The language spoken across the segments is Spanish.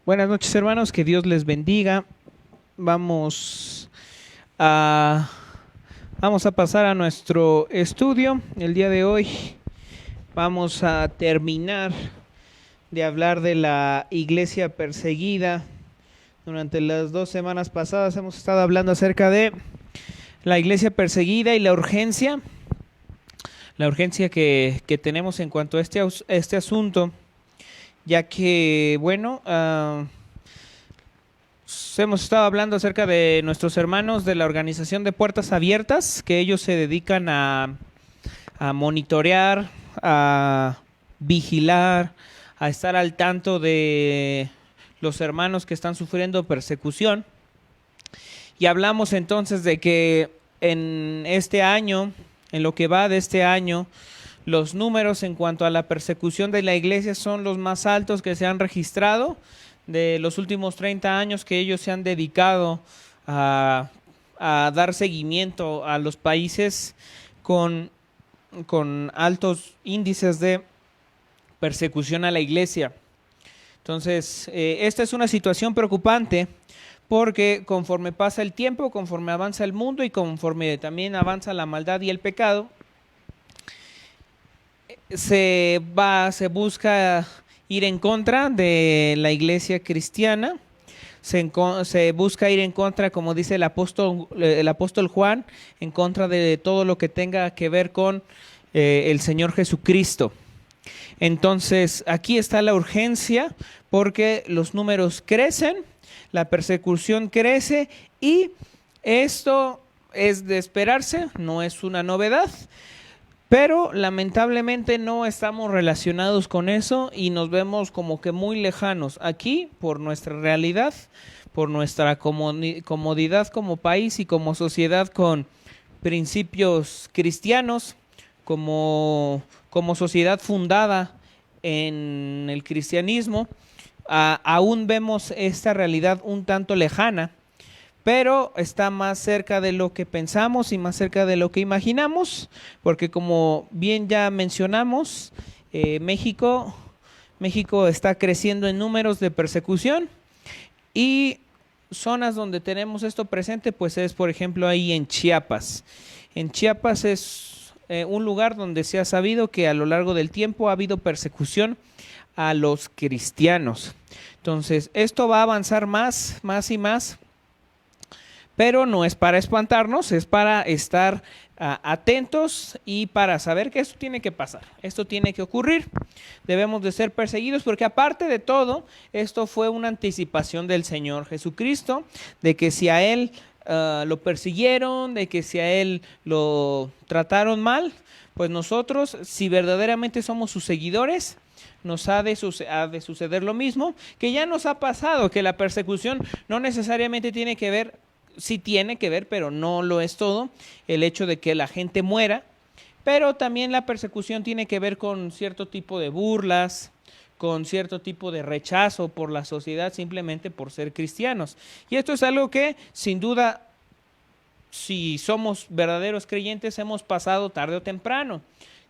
Buenas noches, hermanos, que Dios les bendiga. Vamos a, vamos a pasar a nuestro estudio. El día de hoy vamos a terminar de hablar de la iglesia perseguida. Durante las 2 semanas pasadas hemos estado hablando acerca de la iglesia perseguida y la urgencia que tenemos en cuanto a este asunto, ya que, bueno, hemos estado hablando acerca de nuestros hermanos de la organización de Puertas Abiertas, que ellos se dedican a monitorear, a vigilar, a estar al tanto de los hermanos que están sufriendo persecución. Y hablamos entonces de que en este año, en lo que va de este año, los números en cuanto a la persecución de la iglesia son los más altos que se han registrado de los últimos 30 años que ellos se han dedicado a dar seguimiento a los países con altos índices de persecución a la iglesia. Entonces, esta es una situación preocupante porque conforme pasa el tiempo, conforme avanza el mundo y conforme también avanza la maldad y el pecado, se busca ir en contra de la iglesia cristiana, se busca ir en contra, como dice el apóstol Juan, en contra de todo lo que tenga que ver con el Señor Jesucristo. Entonces, aquí está la urgencia porque los números crecen, la persecución crece y esto es de esperarse, no es una novedad. Pero lamentablemente no estamos relacionados con eso y nos vemos como que muy lejanos aquí por nuestra realidad, por nuestra comodidad como país y como sociedad con principios cristianos, como sociedad fundada en el cristianismo. Aún vemos esta realidad un tanto lejana, pero está más cerca de lo que pensamos y más cerca de lo que imaginamos, porque como bien ya mencionamos, México está creciendo en números de persecución y zonas donde tenemos esto presente, pues es por ejemplo ahí en Chiapas. En Chiapas es un lugar donde se ha sabido que a lo largo del tiempo ha habido persecución a los cristianos. Entonces, esto va a avanzar más y más. Pero no es para espantarnos, es para estar atentos y para saber que esto tiene que pasar, esto tiene que ocurrir. Debemos de ser perseguidos porque aparte de todo, esto fue una anticipación del Señor Jesucristo, de que si a Él lo persiguieron, de que si a Él lo trataron mal, pues nosotros, si verdaderamente somos sus seguidores, nos ha de suceder lo mismo, que ya nos ha pasado, que la persecución no necesariamente tiene que ver, sí tiene que ver, pero no lo es todo, el hecho de que la gente muera, pero también la persecución tiene que ver con cierto tipo de burlas, con cierto tipo de rechazo por la sociedad simplemente por ser cristianos. Y esto es algo que, sin duda, si somos verdaderos creyentes, hemos pasado tarde o temprano.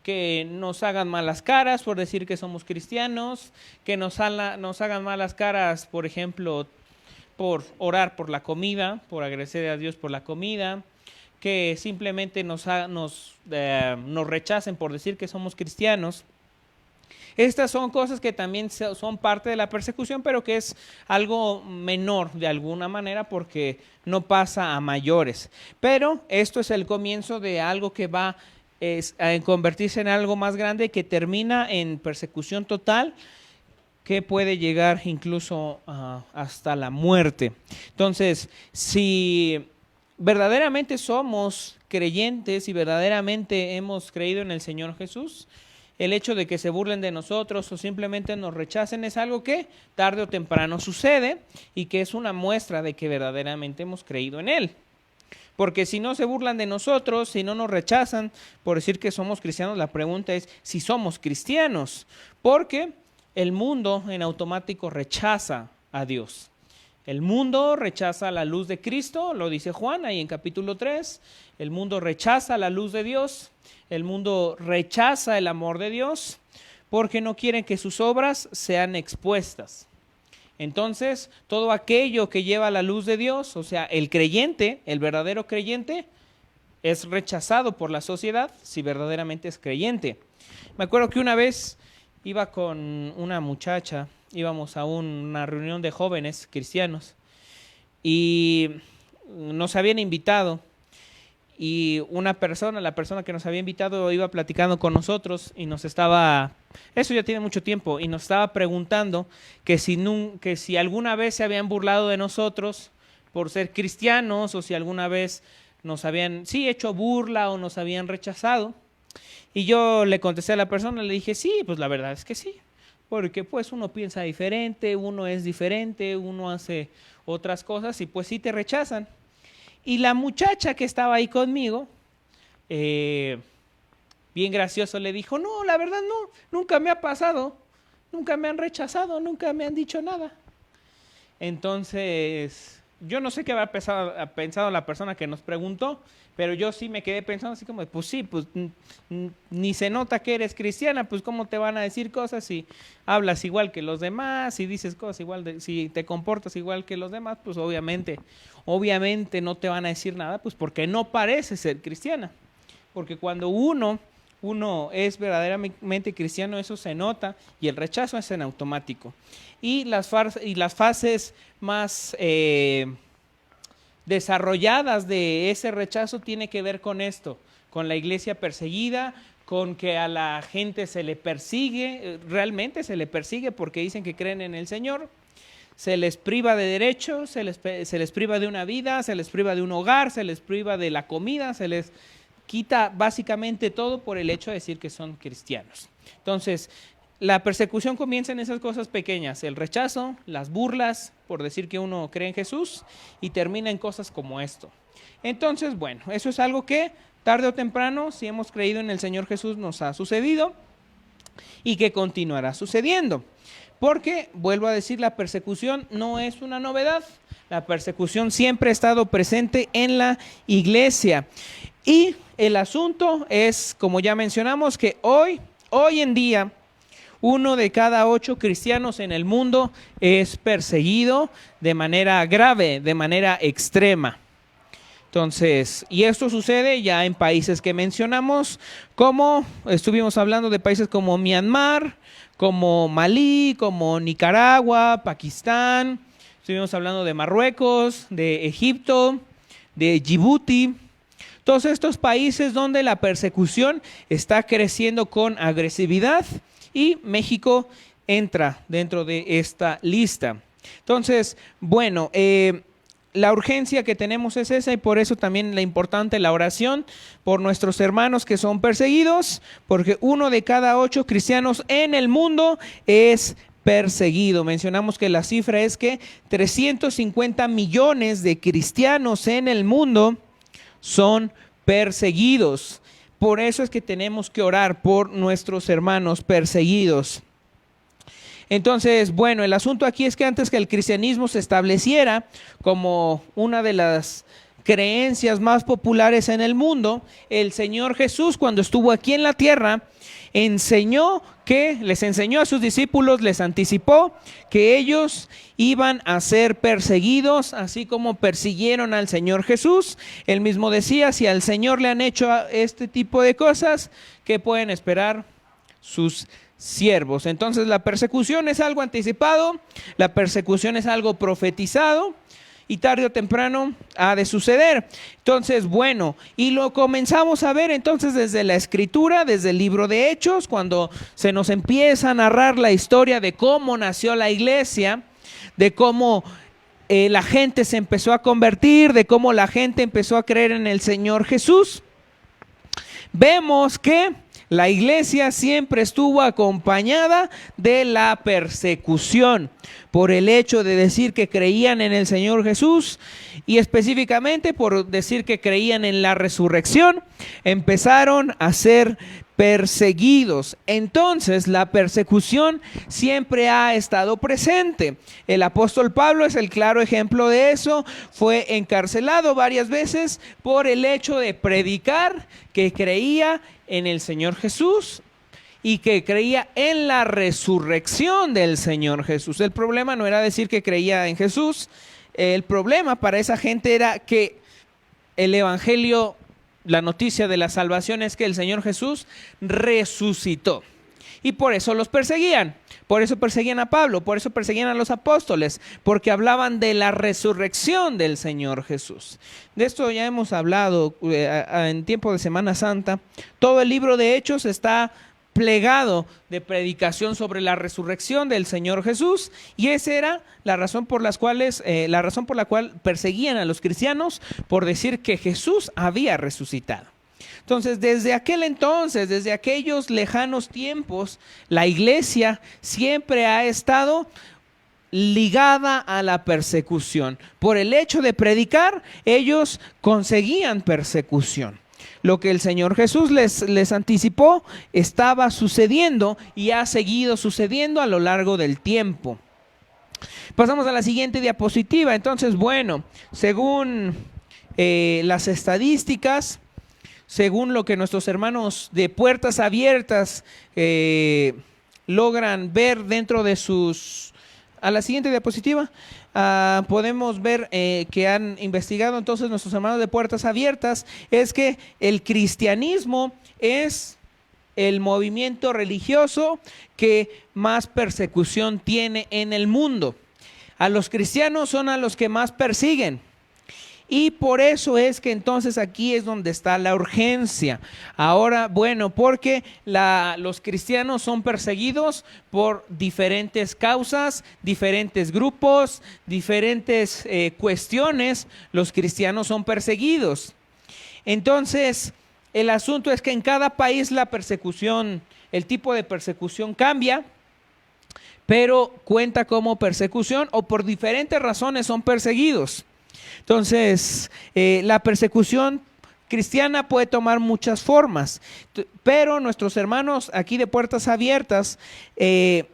Que nos hagan malas caras por decir que somos cristianos, que nos hagan malas caras, por ejemplo, por orar por la comida, por agradecer a Dios por la comida, que simplemente nos rechacen por decir que somos cristianos. Estas son cosas que también son parte de la persecución, pero que es algo menor de alguna manera porque no pasa a mayores. Pero esto es el comienzo de algo que va a convertirse en algo más grande, que termina en persecución total, que puede llegar incluso hasta la muerte. Entonces, si verdaderamente somos creyentes y verdaderamente hemos creído en el Señor Jesús, el hecho de que se burlen de nosotros o simplemente nos rechacen es algo que tarde o temprano sucede y que es una muestra de que verdaderamente hemos creído en Él. Porque si no se burlan de nosotros, si no nos rechazan por decir que somos cristianos, la pregunta es si somos cristianos. Porque el mundo en automático rechaza a Dios. El mundo rechaza la luz de Cristo, lo dice Juan ahí en capítulo 3. El mundo rechaza la luz de Dios. El mundo rechaza el amor de Dios porque no quieren que sus obras sean expuestas. Entonces, todo aquello que lleva a la luz de Dios, o sea, el creyente, el verdadero creyente, es rechazado por la sociedad si verdaderamente es creyente. Me acuerdo que una vez iba con una muchacha, íbamos a una reunión de jóvenes cristianos y nos habían invitado, y la persona que nos había invitado iba platicando con nosotros y eso ya tiene mucho tiempo, y nos estaba preguntando que si alguna vez se habían burlado de nosotros por ser cristianos, o si alguna vez nos habían, hecho burla o nos habían rechazado. Y yo le contesté a la persona, le dije, sí, pues la verdad es que sí, porque pues uno piensa diferente, uno es diferente, uno hace otras cosas y pues sí te rechazan. Y la muchacha que estaba ahí conmigo, bien gracioso, le dijo, no, la verdad no, nunca me ha pasado, nunca me han rechazado, nunca me han dicho nada. Entonces, yo no sé qué habrá pensado la persona que nos preguntó, pero yo sí me quedé pensando así como, pues sí, pues ni se nota que eres cristiana, pues cómo te van a decir cosas si hablas igual que los demás, si dices cosas igual, si te comportas igual que los demás, pues obviamente no te van a decir nada, pues porque no pareces ser cristiana. Porque cuando uno es verdaderamente cristiano, eso se nota, y el rechazo es en automático. Y las fases más desarrolladas de ese rechazo tiene que ver con esto, con la iglesia perseguida, con que a la gente se le persigue, realmente se le persigue porque dicen que creen en el Señor, se les priva de derechos, se les priva de una vida, se les priva de un hogar, se les priva de la comida, se les quita básicamente todo por el hecho de decir que son cristianos. Entonces, la persecución comienza en esas cosas pequeñas, el rechazo, las burlas por decir que uno cree en Jesús, y termina en cosas como esto. Entonces, bueno, eso es algo que tarde o temprano, si hemos creído en el Señor Jesús, nos ha sucedido y que continuará sucediendo. Porque, vuelvo a decir, la persecución no es una novedad. La persecución siempre ha estado presente en la iglesia. Y el asunto es, como ya mencionamos, que hoy en día, 1 de cada 8 cristianos en el mundo es perseguido de manera grave, de manera extrema. Entonces, y esto sucede ya en países que mencionamos, como estuvimos hablando de países como Myanmar, como Malí, como Nicaragua, Pakistán, estuvimos hablando de Marruecos, de Egipto, de Djibouti. Todos estos países donde la persecución está creciendo con agresividad, y México entra dentro de esta lista. Entonces, bueno, la urgencia que tenemos es esa, y por eso también la importante la oración por nuestros hermanos que son perseguidos, porque 1 de cada 8 cristianos en el mundo es perseguido. Mencionamos que la cifra es que 350 millones de cristianos en el mundo son perseguidos. Por eso es que tenemos que orar por nuestros hermanos perseguidos. Entonces, bueno, el asunto aquí es que antes que el cristianismo se estableciera como una de las creencias más populares en el mundo, el Señor Jesús, cuando estuvo aquí en la tierra, les enseñó a sus discípulos, les anticipó que ellos iban a ser perseguidos, así como persiguieron al Señor Jesús. Él mismo decía, si al Señor le han hecho este tipo de cosas, ¿qué pueden esperar sus siervos? Entonces la persecución es algo anticipado, la persecución es algo profetizado, y tarde o temprano ha de suceder. Entonces, bueno, y lo comenzamos a ver entonces desde la Escritura, desde el libro de Hechos, cuando se nos empieza a narrar la historia de cómo nació la iglesia, de cómo la gente se empezó a convertir, de cómo la gente empezó a creer en el Señor Jesús. Vemos que la iglesia siempre estuvo acompañada de la persecución por el hecho de decir que creían en el Señor Jesús, y específicamente por decir que creían en la resurrección, empezaron a ser perseguidos. Entonces la persecución siempre ha estado presente. El apóstol Pablo es el claro ejemplo de eso. Fue encarcelado varias veces por el hecho de predicar que creía en el Señor Jesús, y que creía en la resurrección del Señor Jesús. El problema no era decir que creía en Jesús, el problema para esa gente era que el evangelio, la noticia de la salvación es que el Señor Jesús resucitó. Y por eso los perseguían, por eso perseguían a Pablo, por eso perseguían a los apóstoles, porque hablaban de la resurrección del Señor Jesús. De esto ya hemos hablado en tiempo de Semana Santa. Todo el libro de Hechos está plegado de predicación sobre la resurrección del Señor Jesús, y esa era la razón por la cual perseguían a los cristianos, por decir que Jesús había resucitado. Entonces, desde aquel entonces, desde aquellos lejanos tiempos, la iglesia siempre ha estado ligada a la persecución. Por el hecho de predicar, ellos conseguían persecución. Lo que el Señor Jesús les anticipó estaba sucediendo y ha seguido sucediendo a lo largo del tiempo. Pasamos a la siguiente diapositiva. Entonces, bueno, según las estadísticas, según lo que nuestros hermanos de Puertas Abiertas logran ver dentro de sus... A la siguiente diapositiva podemos ver que han investigado entonces nuestros hermanos de Puertas Abiertas, es que el cristianismo es el movimiento religioso que más persecución tiene en el mundo. A los cristianos son a los que más persiguen. Y por eso es que entonces aquí es donde está la urgencia. Ahora, bueno, porque los cristianos son perseguidos por diferentes causas, diferentes grupos, diferentes cuestiones. Los cristianos son perseguidos. Entonces, el asunto es que en cada país la persecución, el tipo de persecución cambia, pero cuenta como persecución o por diferentes razones son perseguidos. Entonces, la persecución cristiana puede tomar muchas formas, pero nuestros hermanos aquí de Puertas Abiertas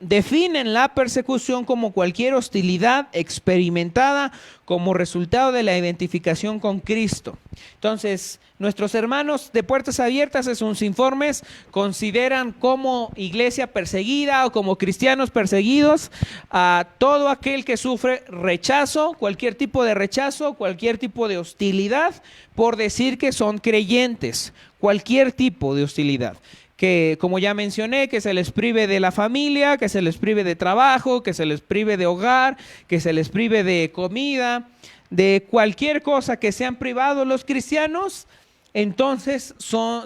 definen la persecución como cualquier hostilidad experimentada como resultado de la identificación con Cristo. Entonces, nuestros hermanos de Puertas Abiertas en sus informes consideran como iglesia perseguida o como cristianos perseguidos a todo aquel que sufre rechazo, cualquier tipo de hostilidad por decir que son creyentes, cualquier tipo de hostilidad. Que, como ya mencioné, que se les prive de la familia, que se les prive de trabajo, que se les prive de hogar, que se les prive de comida, de cualquier cosa que sean privados los cristianos, entonces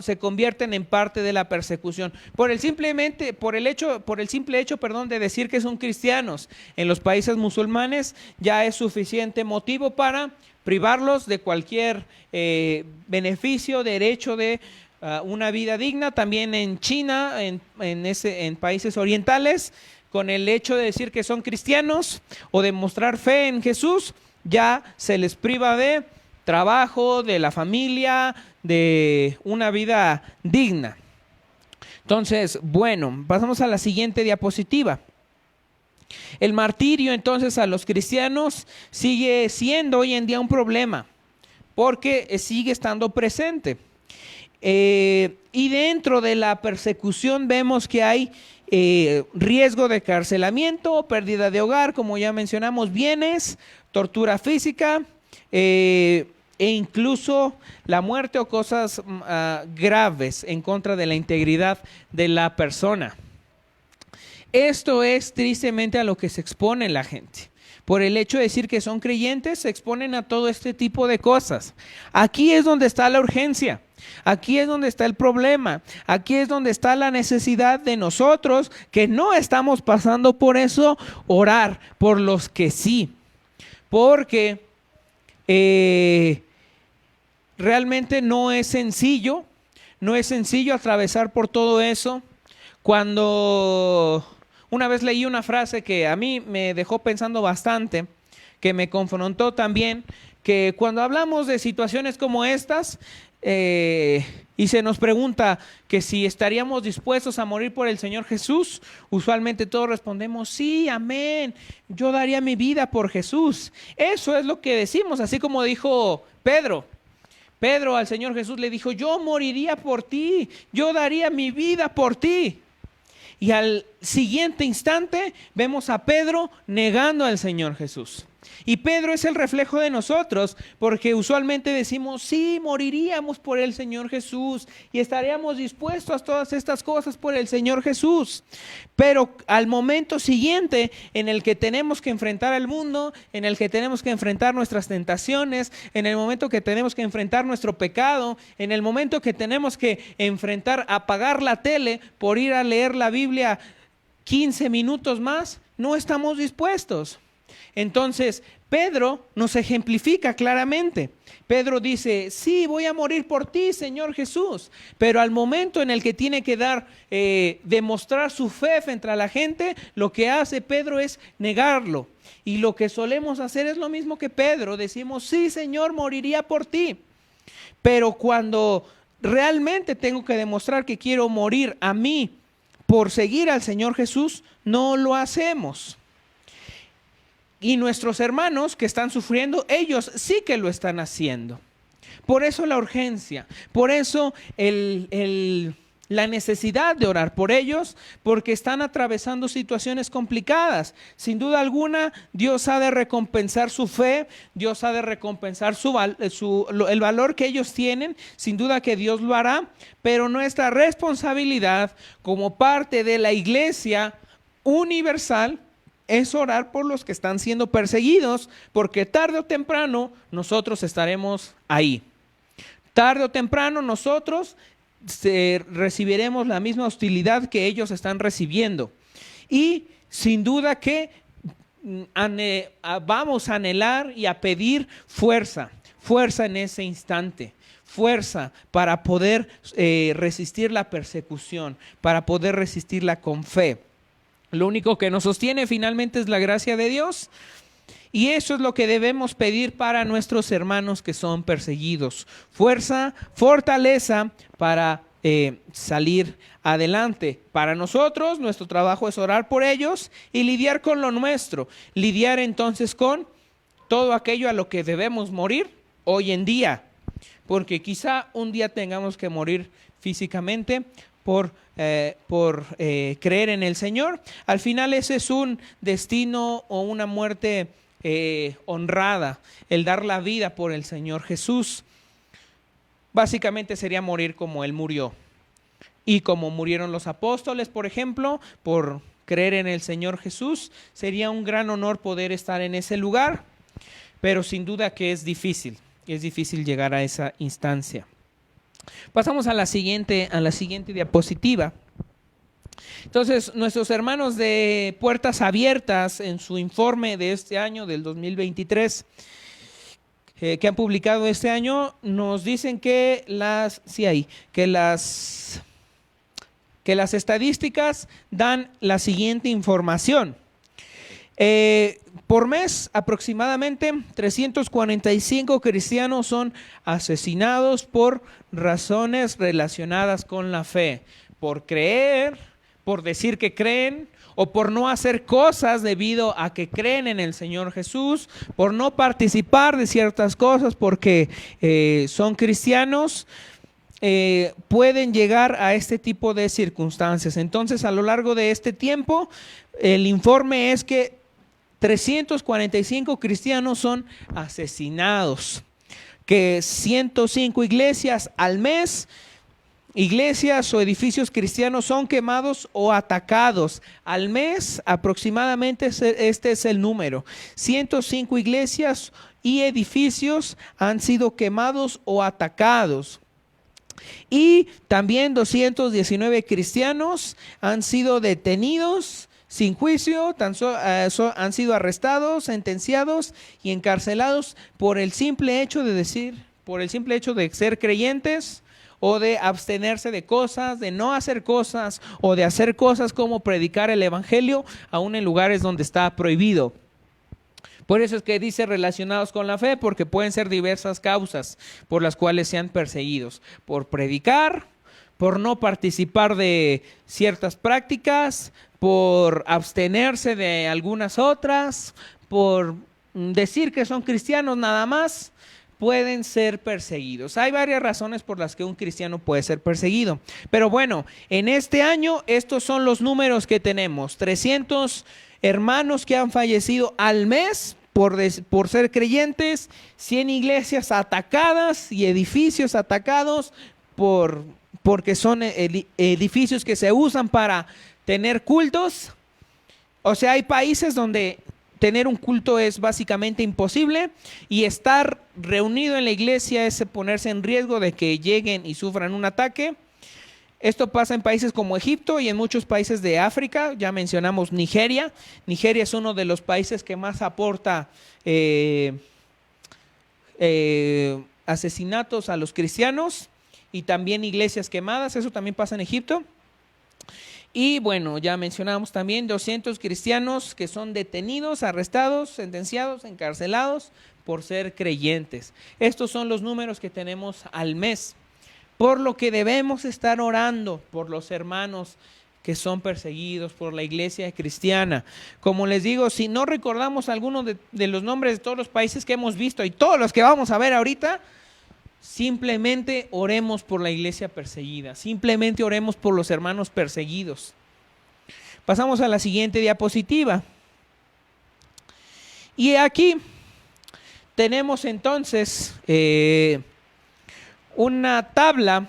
se convierten en parte de la persecución. Por el simple hecho, de decir que son cristianos en los países musulmanes, ya es suficiente motivo para privarlos de cualquier beneficio, derecho de una vida digna. También en China, en países orientales, con el hecho de decir que son cristianos o de mostrar fe en Jesús, ya se les priva de trabajo, de la familia, de una vida digna. Entonces, bueno, pasamos a la siguiente diapositiva. El martirio entonces a los cristianos sigue siendo hoy en día un problema, porque sigue estando presente. Y dentro de la persecución vemos que hay riesgo de encarcelamiento, pérdida de hogar, como ya mencionamos, bienes, tortura física, e incluso la muerte o cosas graves en contra de la integridad de la persona. Esto es tristemente a lo que se expone la gente. Por el hecho de decir que son creyentes, se exponen a todo este tipo de cosas. Aquí es donde está la urgencia. Aquí es donde está el problema. Aquí es donde está la necesidad de nosotros, que no estamos pasando por eso, orar por los que sí. Porque realmente no es sencillo atravesar por todo eso. Cuando una vez leí una frase que a mí me dejó pensando bastante, que me confrontó también, que cuando hablamos de situaciones como estas y se nos pregunta que si estaríamos dispuestos a morir por el Señor Jesús, usualmente todos respondemos, sí, amén, yo daría mi vida por Jesús. Eso es lo que decimos, así como dijo Pedro. Pedro al Señor Jesús le dijo, yo moriría por ti, yo daría mi vida por ti. Y al siguiente instante vemos a Pedro negando al Señor Jesús. Y Pedro es el reflejo de nosotros, porque usualmente decimos, sí, moriríamos por el Señor Jesús y estaríamos dispuestos a todas estas cosas por el Señor Jesús. Pero al momento siguiente en el que tenemos que enfrentar al mundo, en el que tenemos que enfrentar nuestras tentaciones, en el momento que tenemos que enfrentar nuestro pecado, en el momento que tenemos que enfrentar apagar la tele por ir a leer la Biblia 15 minutos más, no estamos dispuestos. Entonces, Pedro nos ejemplifica claramente. Pedro dice, sí, voy a morir por ti, Señor Jesús. Pero al momento en el que tiene que demostrar su fe frente a la gente, lo que hace Pedro es negarlo. Y lo que solemos hacer es lo mismo que Pedro. Decimos, sí, Señor, moriría por ti. Pero cuando realmente tengo que demostrar que quiero morir a mí por seguir al Señor Jesús, no lo hacemos. Y nuestros hermanos que están sufriendo, ellos sí que lo están haciendo. Por eso la urgencia, por eso la necesidad de orar por ellos, porque están atravesando situaciones complicadas. Sin duda alguna, Dios ha de recompensar su fe, Dios ha de recompensar el valor que ellos tienen. Sin duda que Dios lo hará, pero nuestra responsabilidad como parte de la iglesia universal es orar por los que están siendo perseguidos, porque tarde o temprano nosotros estaremos ahí. Tarde o temprano nosotros recibiremos la misma hostilidad que ellos están recibiendo. Y sin duda que vamos a anhelar y a pedir fuerza en ese instante. Fuerza para poder resistir la persecución, para poder resistirla con fe. Lo único que nos sostiene finalmente es la gracia de Dios, y eso es lo que debemos pedir para nuestros hermanos que son perseguidos. Fuerza, fortaleza para salir adelante. Para nosotros, nuestro trabajo es orar por ellos y lidiar con lo nuestro. Lidiar entonces con todo aquello a lo que debemos morir hoy en día, porque quizá un día tengamos que morir físicamente por creer en el Señor. Al final ese es un destino o una muerte honrada, el dar la vida por el Señor Jesús. Básicamente sería morir como Él murió y como murieron los apóstoles, por ejemplo, por creer en el Señor Jesús. Sería un gran honor poder estar en ese lugar, pero sin duda que es difícil llegar a esa instancia. Pasamos a la siguiente diapositiva. Entonces, nuestros hermanos de Puertas Abiertas, en su informe de este año, del 2023, que han publicado este año, nos dicen que las estadísticas dan la siguiente información. Por mes, aproximadamente 345 cristianos son asesinados por razones relacionadas con la fe, por creer, por decir que creen, o por no hacer cosas debido a que creen en el Señor Jesús, por no participar de ciertas cosas porque son cristianos. Pueden llegar a este tipo de circunstancias. Entonces, a lo largo de este tiempo, el informe es que 345 cristianos son asesinados, que 105 iglesias al mes, iglesias o edificios cristianos son quemados o atacados. Al mes aproximadamente este es el número. 105 iglesias y edificios han sido quemados o atacados. Y también 219 cristianos han sido detenidos sin juicio, han sido arrestados, sentenciados y encarcelados por el simple hecho de ser creyentes, o de abstenerse de cosas, de no hacer cosas, o de hacer cosas como predicar el evangelio aún en lugares donde está prohibido. Por eso es que dice relacionados con la fe, porque pueden ser diversas causas por las cuales sean perseguidos: por predicar, por no participar de ciertas prácticas, por abstenerse de algunas otras, por decir que son cristianos nada más, pueden ser perseguidos. Hay varias razones por las que un cristiano puede ser perseguido. Pero bueno, en este año estos son los números que tenemos. 300 hermanos que han fallecido al mes por ser creyentes, 100 iglesias atacadas y edificios atacados porque son edificios que se usan para tener cultos. O sea, hay países donde tener un culto es básicamente imposible y estar reunido en la iglesia es ponerse en riesgo de que lleguen y sufran un ataque. Esto pasa en países como Egipto y en muchos países de África. Ya mencionamos Nigeria. Nigeria es uno de los países que más aporta asesinatos a los cristianos y también iglesias quemadas. Eso también pasa en Egipto. Y bueno, ya mencionamos también 200 cristianos que son detenidos, arrestados, sentenciados, encarcelados por ser creyentes. Estos son los números que tenemos al mes. Por lo que debemos estar orando por los hermanos que son perseguidos, por la iglesia cristiana. Como les digo, si no recordamos algunos de los nombres de todos los países que hemos visto y todos los que vamos a ver ahorita, simplemente oremos por la iglesia perseguida, simplemente oremos por los hermanos perseguidos. Pasamos a la siguiente diapositiva. Y aquí tenemos entonces una tabla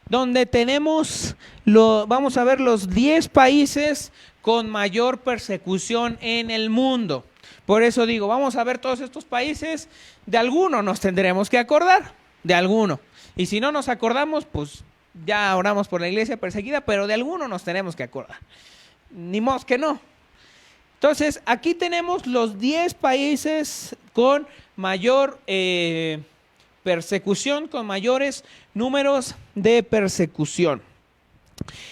donde tenemos, vamos a ver los 10 países con mayor persecución en el mundo. Por eso digo, vamos a ver todos estos países, de alguno nos tendremos que acordar. De alguno. Y si no nos acordamos, pues ya oramos por la iglesia perseguida, pero de alguno nos tenemos que acordar. Ni modo que no. Entonces, aquí tenemos los 10 países con mayor persecución, con mayores números de persecución.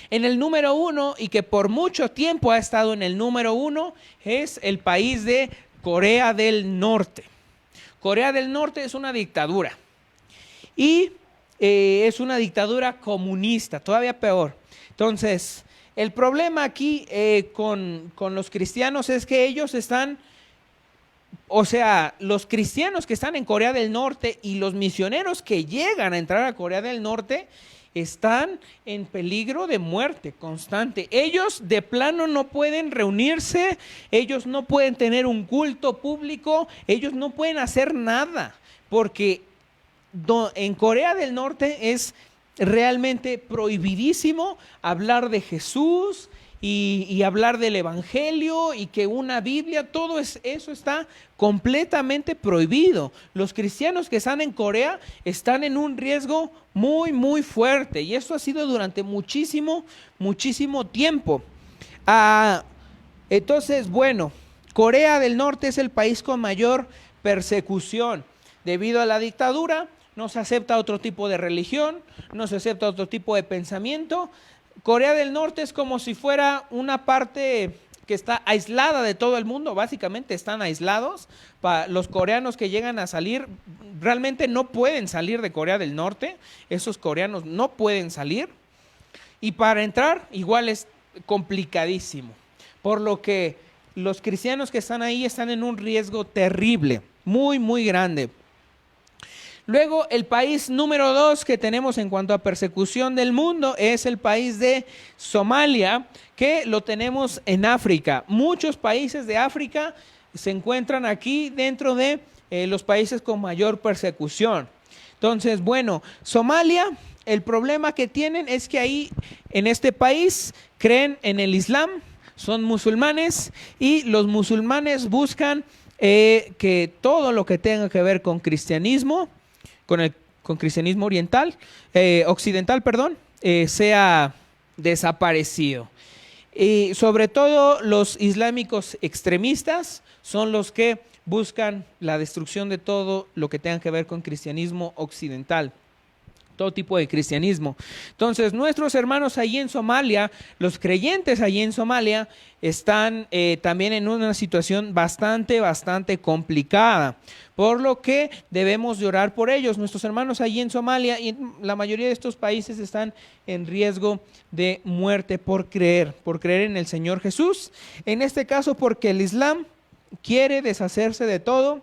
En el número 1, y que por mucho tiempo ha estado en el número 1, es el país de Corea del Norte. Corea del Norte es una dictadura. Y es una dictadura comunista, todavía peor. Entonces, el problema aquí con los cristianos es que ellos están, o sea, los cristianos que están en Corea del Norte y los misioneros que llegan a entrar a Corea del Norte están en peligro de muerte constante. Ellos de plano no pueden reunirse, ellos no pueden tener un culto público, ellos no pueden hacer nada, porque en Corea del Norte es realmente prohibidísimo hablar de Jesús y hablar del Evangelio y que una Biblia, todo eso está completamente prohibido. Los cristianos que están en Corea están en un riesgo muy, muy fuerte y esto ha sido durante muchísimo, muchísimo tiempo. Entonces, bueno, Corea del Norte es el país con mayor persecución. Debido a la dictadura, no se acepta otro tipo de religión, no se acepta otro tipo de pensamiento. Corea del Norte es como si fuera una parte que está aislada de todo el mundo, básicamente están aislados. Los coreanos que llegan a salir, realmente no pueden salir de Corea del Norte, esos coreanos no pueden salir. Y para entrar, igual es complicadísimo, por lo que los cristianos que están ahí están en un riesgo terrible, muy, muy grande. Luego, el país número 2 que tenemos en cuanto a persecución del mundo es el país de Somalia, que lo tenemos en África. Muchos países de África se encuentran aquí dentro de los países con mayor persecución. Entonces, bueno, Somalia, el problema que tienen es que ahí, en este país, creen en el Islam, son musulmanes y los musulmanes buscan que todo lo que tenga que ver con cristianismo, con cristianismo occidental, sea desaparecido. Y sobre todo los islámicos extremistas son los que buscan la destrucción de todo lo que tenga que ver con cristianismo occidental, todo tipo de cristianismo. Entonces, nuestros hermanos allí en Somalia, los creyentes allí en Somalia, están también en una situación bastante complicada, por lo que debemos de orar por ellos. Nuestros hermanos allí en Somalia y en la mayoría de estos países están en riesgo de muerte por creer en el Señor Jesús. En este caso, porque el Islam quiere deshacerse de todo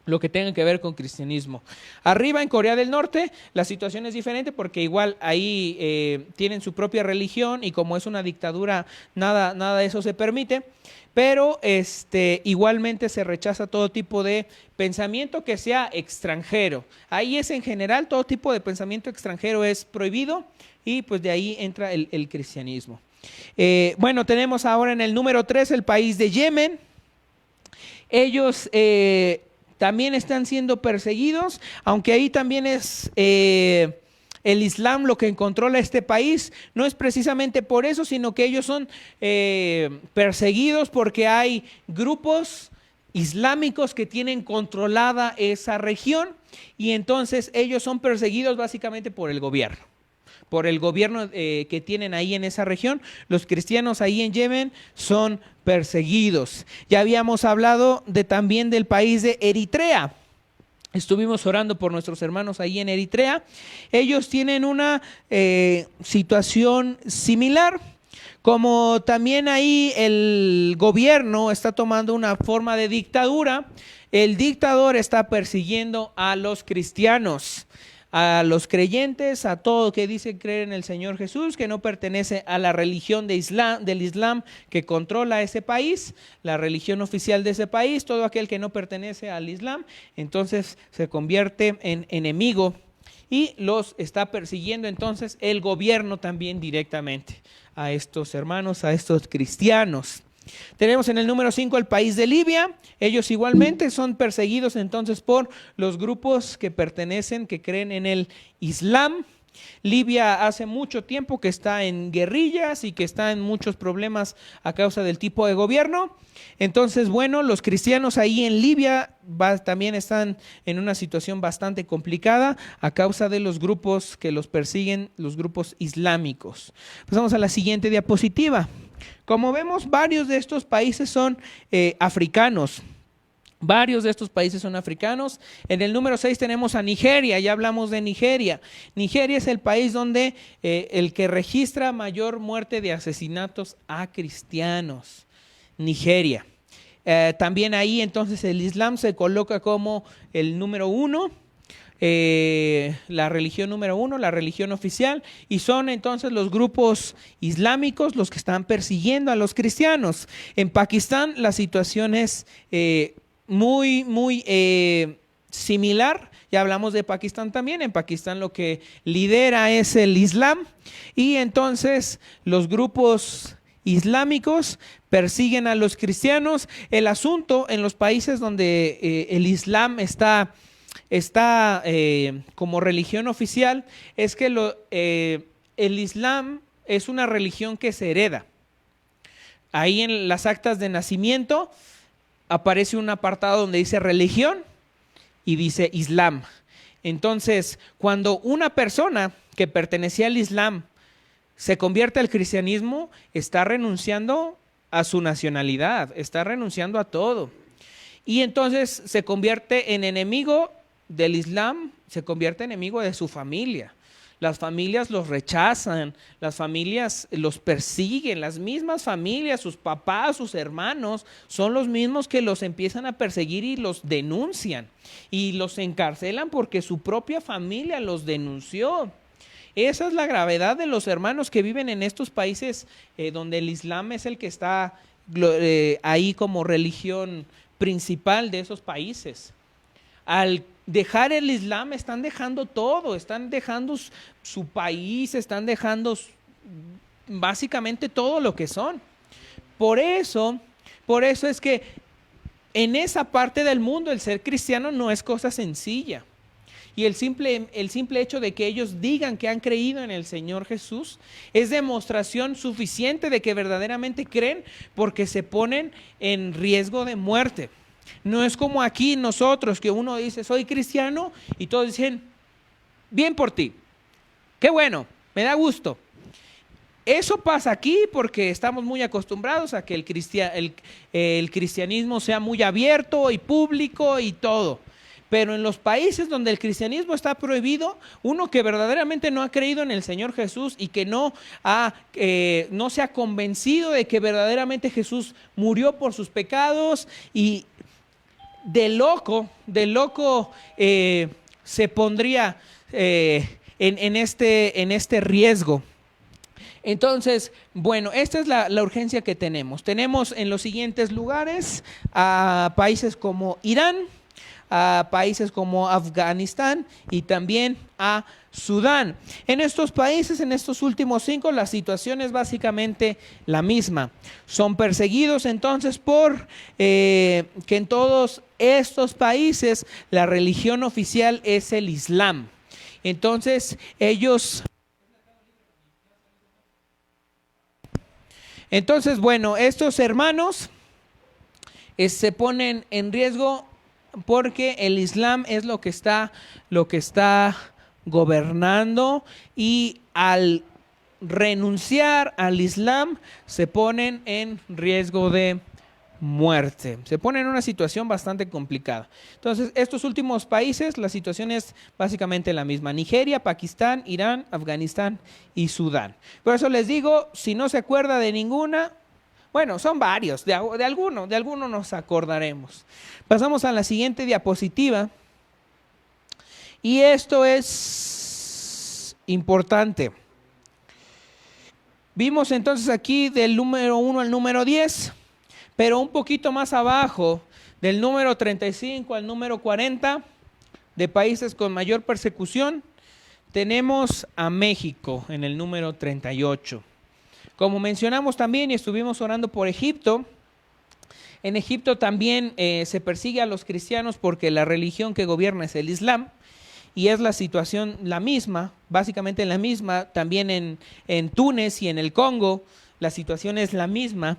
lo que tenga que ver con cristianismo. Arriba en Corea del Norte la situación es diferente porque igual ahí tienen su propia religión y como es una dictadura nada de eso se permite, pero igualmente se rechaza todo tipo de pensamiento que sea extranjero. Ahí es en general todo tipo de pensamiento extranjero es prohibido y pues de ahí entra el cristianismo. Bueno, tenemos ahora en el número 3 el país de Yemen. Ellos también están siendo perseguidos, aunque ahí también es el Islam lo que controla este país. No es precisamente por eso, sino que ellos son perseguidos porque hay grupos islámicos que tienen controlada esa región y entonces ellos son perseguidos básicamente por el gobierno. Por el gobierno que tienen ahí en esa región. Los cristianos ahí en Yemen son perseguidos. Ya habíamos hablado también del país de Eritrea. Estuvimos orando por nuestros hermanos ahí en Eritrea. Ellos tienen una situación similar. Como también ahí el gobierno está tomando una forma de dictadura, el dictador está persiguiendo a los cristianos, a los creyentes, a todo que dice creer en el Señor Jesús, que no pertenece a la religión del Islam que controla ese país, la religión oficial de ese país. Todo aquel que no pertenece al Islam, entonces se convierte en enemigo y los está persiguiendo entonces el gobierno también directamente a estos hermanos, a estos cristianos. Tenemos en el número 5 el país de Libia. Ellos igualmente son perseguidos entonces por los grupos que pertenecen, que creen en el Islam. Libia hace mucho tiempo que está en guerrillas y que está en muchos problemas a causa del tipo de gobierno. Entonces, bueno, los cristianos ahí en Libia también están en una situación bastante complicada a causa de los grupos que los persiguen, los grupos islámicos. Pasamos a la siguiente diapositiva. Como vemos, varios de estos países son africanos. Varios de estos países son africanos. En el número 6 tenemos a Nigeria, ya hablamos de Nigeria. Nigeria es el país donde el que registra mayor muerte de asesinatos a cristianos. Nigeria. También ahí entonces el Islam se coloca como el número 1. La religión número 1, la religión oficial, y son entonces los grupos islámicos los que están persiguiendo a los cristianos. En Pakistán la situación es muy similar. Ya hablamos de Pakistán también. En Pakistán lo que lidera es el Islam y entonces los grupos islámicos persiguen a los cristianos. El asunto en los países donde el Islam está como religión oficial es que el Islam es una religión que se hereda. Ahí en las actas de nacimiento aparece un apartado donde dice religión y dice Islam. Entonces, cuando una persona que pertenecía al Islam se convierte al cristianismo, está renunciando a su nacionalidad, está renunciando a todo. Y entonces se convierte en enemigo del Islam, se convierte en enemigo de su familia. Las familias los rechazan, las familias los persiguen, las mismas familias, sus papás, sus hermanos, son los mismos que los empiezan a perseguir y los denuncian y los encarcelan porque su propia familia los denunció. Esa es la gravedad de los hermanos que viven en estos países donde el Islam es el que está ahí como religión principal de esos países. Al dejar el Islam están dejando todo, están dejando su país, están dejando básicamente todo lo que son. Por eso es que en esa parte del mundo el ser cristiano no es cosa sencilla. Y el simple hecho de que ellos digan que han creído en el Señor Jesús es demostración suficiente de que verdaderamente creen, porque se ponen en riesgo de muerte. No es como aquí nosotros, que uno dice soy cristiano y todos dicen bien por ti, qué bueno, me da gusto. Eso pasa aquí porque estamos muy acostumbrados a que el cristianismo sea muy abierto y público y todo. Pero en los países donde el cristianismo está prohibido, uno que verdaderamente no ha creído en el Señor Jesús y que no se ha convencido de que verdaderamente Jesús murió por sus pecados y de loco se pondría en este riesgo. Entonces, bueno, esta es la urgencia que tenemos. Tenemos en los siguientes lugares a países como Irán, a países como Afganistán y también a Sudán. En estos países, en estos últimos 5, la situación es básicamente la misma. Son perseguidos entonces por que en todos estos países la religión oficial es el Islam. Entonces, bueno, estos hermanos se ponen en riesgo porque el Islam es lo que está gobernando, y al renunciar al Islam se ponen en riesgo de muerte. Se ponen en una situación bastante complicada. Entonces, estos últimos países, la situación es básicamente la misma: Nigeria, Pakistán, Irán, Afganistán y Sudán. Por eso les digo, si no se acuerda de ninguna, bueno, son varios, de alguno nos acordaremos. Pasamos a la siguiente diapositiva. Y esto es importante. Vimos entonces aquí del número 1 al número 10, pero un poquito más abajo, del número 35 al número 40, de países con mayor persecución, tenemos a México en el número 38. Como mencionamos también y estuvimos orando por Egipto, en Egipto también se persigue a los cristianos porque la religión que gobierna es el Islam, y es la situación la misma, básicamente la misma. También en Túnez y en el Congo la situación es la misma.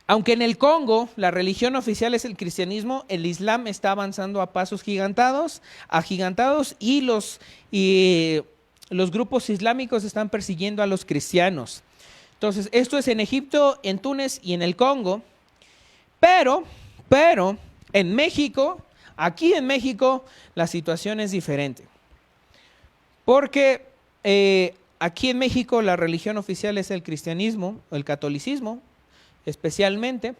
Aunque en el Congo la religión oficial es el cristianismo, el Islam está avanzando a pasos agigantados, y los grupos islámicos están persiguiendo a los cristianos. Entonces, esto es en Egipto, en Túnez y en el Congo. Pero en México, aquí en México, la situación es diferente. Porque aquí en México la religión oficial es el cristianismo, el catolicismo especialmente.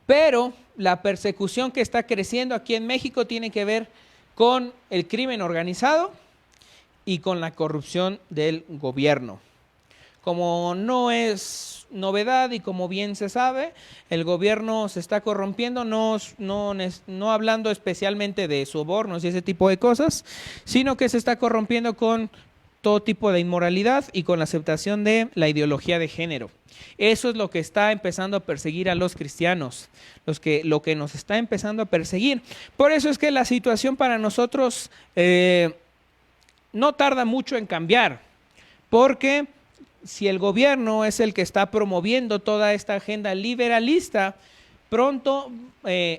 Pero la persecución que está creciendo aquí en México tiene que ver con el crimen organizado y con la corrupción del gobierno. Como no es novedad y como bien se sabe, el gobierno se está corrompiendo, no hablando especialmente de sobornos y ese tipo de cosas, sino que se está corrompiendo con todo tipo de inmoralidad y con la aceptación de la ideología de género. Eso es lo que está empezando a perseguir a los cristianos, lo que nos está empezando a perseguir. Por eso es que la situación para nosotros no tarda mucho en cambiar, porque si el gobierno es el que está promoviendo toda esta agenda liberalista, pronto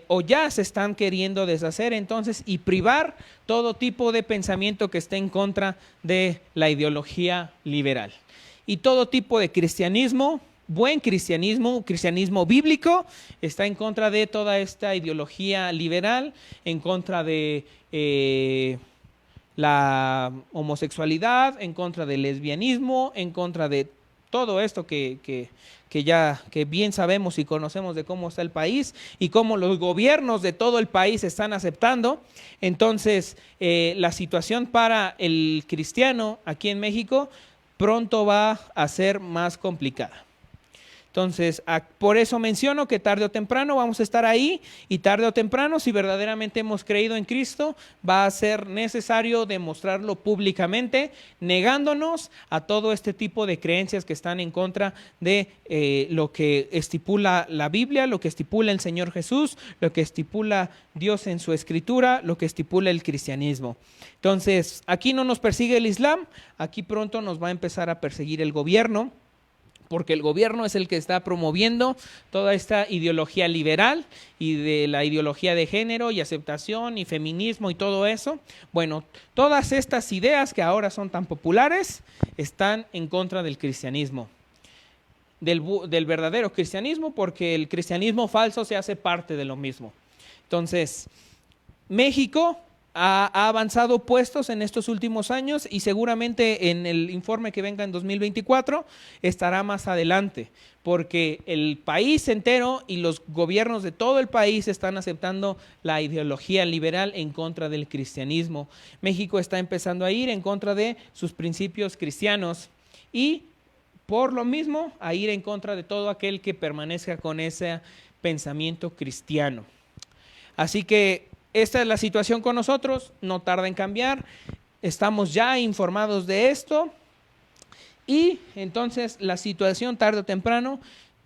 o ya se están queriendo deshacer entonces y privar todo tipo de pensamiento que esté en contra de la ideología liberal. Y todo tipo de cristianismo, buen cristianismo, cristianismo bíblico, está en contra de toda esta ideología liberal, en contra de la homosexualidad, en contra del lesbianismo, en contra de todo esto que bien sabemos y conocemos de cómo está el país y cómo los gobiernos de todo el país están aceptando. Entonces, la situación para el cristiano aquí en México pronto va a ser más complicada. Entonces, por eso menciono que tarde o temprano vamos a estar ahí, y tarde o temprano, si verdaderamente hemos creído en Cristo, va a ser necesario demostrarlo públicamente, negándonos a todo este tipo de creencias que están en contra de lo que estipula la Biblia, lo que estipula el Señor Jesús, lo que estipula Dios en su Escritura, lo que estipula el cristianismo. Entonces, aquí no nos persigue el Islam, aquí pronto nos va a empezar a perseguir el gobierno, porque el gobierno es el que está promoviendo toda esta ideología liberal y de la ideología de género y aceptación y feminismo y todo eso. Bueno, todas estas ideas que ahora son tan populares están en contra del cristianismo, del verdadero cristianismo, porque el cristianismo falso se hace parte de lo mismo. Entonces, México ha avanzado puestos en estos últimos años y seguramente en el informe que venga en 2024 estará más adelante, porque el país entero y los gobiernos de todo el país están aceptando la ideología liberal en contra del cristianismo. México está empezando a ir en contra de sus principios cristianos y por lo mismo a ir en contra de todo aquel que permanezca con ese pensamiento cristiano. Así que esta es la situación con nosotros, no tarda en cambiar, estamos ya informados de esto y entonces la situación tarde o temprano,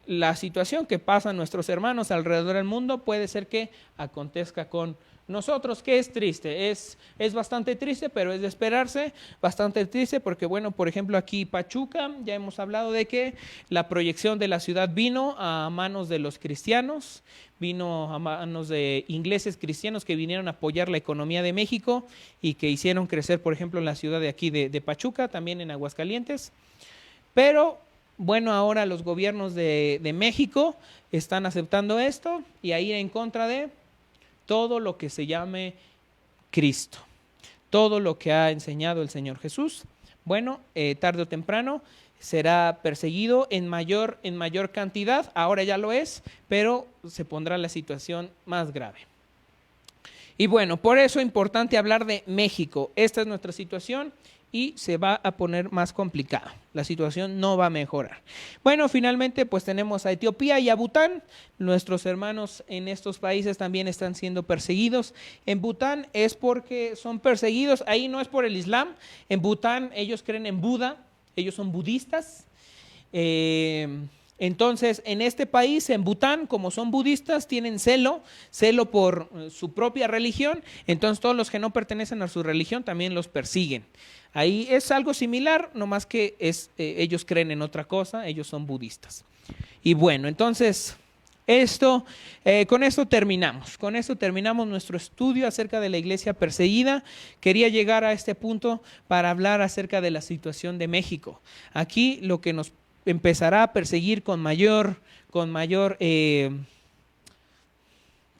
la situación que pasa a nuestros hermanos alrededor del mundo puede ser que acontezca con nosotros, que es triste, es bastante triste, pero es de esperarse, bastante triste porque, bueno, por ejemplo, aquí Pachuca, ya hemos hablado de que la proyección de la ciudad vino a manos de los cristianos, vino a manos de ingleses cristianos que vinieron a apoyar la economía de México y que hicieron crecer, por ejemplo, la ciudad de aquí de Pachuca, también en Aguascalientes, pero bueno, ahora los gobiernos de México están aceptando esto y a ir en contra de todo lo que se llame Cristo, todo lo que ha enseñado el Señor Jesús, bueno, tarde o temprano será perseguido en mayor cantidad, ahora ya lo es, pero se pondrá la situación más grave. Y bueno, por eso es importante hablar de México. Esta es nuestra situación y se va a poner más complicada. La situación no va a mejorar. Bueno, finalmente pues tenemos a Etiopía y a Bután. Nuestros hermanos en estos países también están siendo perseguidos. En Bután es porque son perseguidos, ahí no es por el Islam. En Bután ellos creen en Buda, ellos son budistas. Entonces, en este país, en Bután, como son budistas, tienen celo por su propia religión, entonces todos los que no pertenecen a su religión también los persiguen. Ahí es algo similar, nomás que ellos creen en otra cosa, ellos son budistas. Y bueno, entonces, con esto terminamos nuestro estudio acerca de la iglesia perseguida. Quería llegar a este punto para hablar acerca de la situación de México. Aquí lo que nos empezará a perseguir con mayor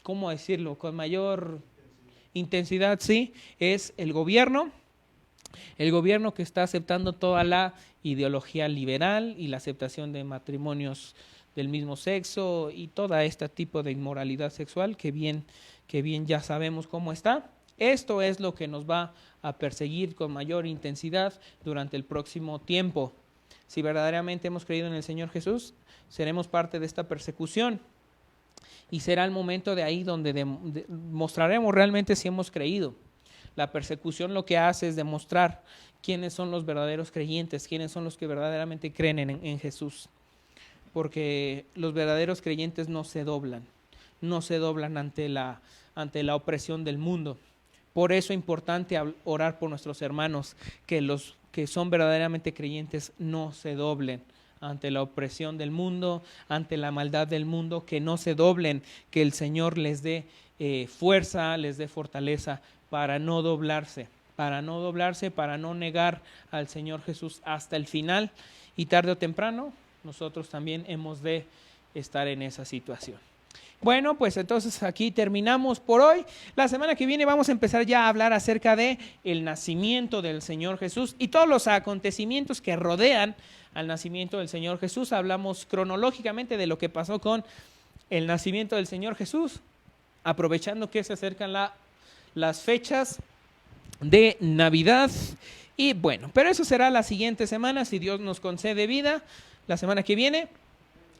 ¿cómo decirlo? Con mayor intensidad, sí, es el gobierno que está aceptando toda la ideología liberal y la aceptación de matrimonios del mismo sexo y todo este tipo de inmoralidad sexual que bien ya sabemos cómo está. Esto es lo que nos va a perseguir con mayor intensidad durante el próximo tiempo. Si verdaderamente hemos creído en el Señor Jesús, seremos parte de esta persecución y será el momento de ahí donde mostraremos realmente si hemos creído. La persecución lo que hace es demostrar quiénes son los verdaderos creyentes, quiénes son los que verdaderamente creen en Jesús. Porque los verdaderos creyentes no se doblan ante la opresión del mundo. Por eso es importante orar por nuestros hermanos, que los que son verdaderamente creyentes no se doblen ante la opresión del mundo, ante la maldad del mundo, que no se doblen, que el Señor les dé fuerza, les dé fortaleza para no doblarse, para no negar al Señor Jesús hasta el final, y tarde o temprano nosotros también hemos de estar en esa situación. Bueno, pues entonces aquí terminamos por hoy. La semana que viene vamos a empezar ya a hablar acerca de el nacimiento del Señor Jesús y todos los acontecimientos que rodean al nacimiento del Señor Jesús. Hablamos cronológicamente de lo que pasó con el nacimiento del Señor Jesús, aprovechando que se acercan las fechas de Navidad. Y bueno, pero eso será la siguiente semana, si Dios nos concede vida. La semana que viene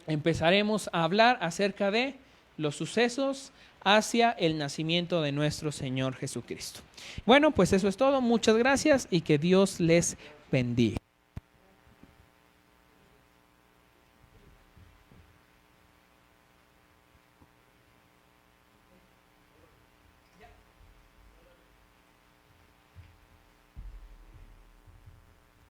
empezaremos a hablar acerca de los sucesos hacia el nacimiento de nuestro Señor Jesucristo. Bueno, pues eso es todo. Muchas gracias y que Dios les bendiga.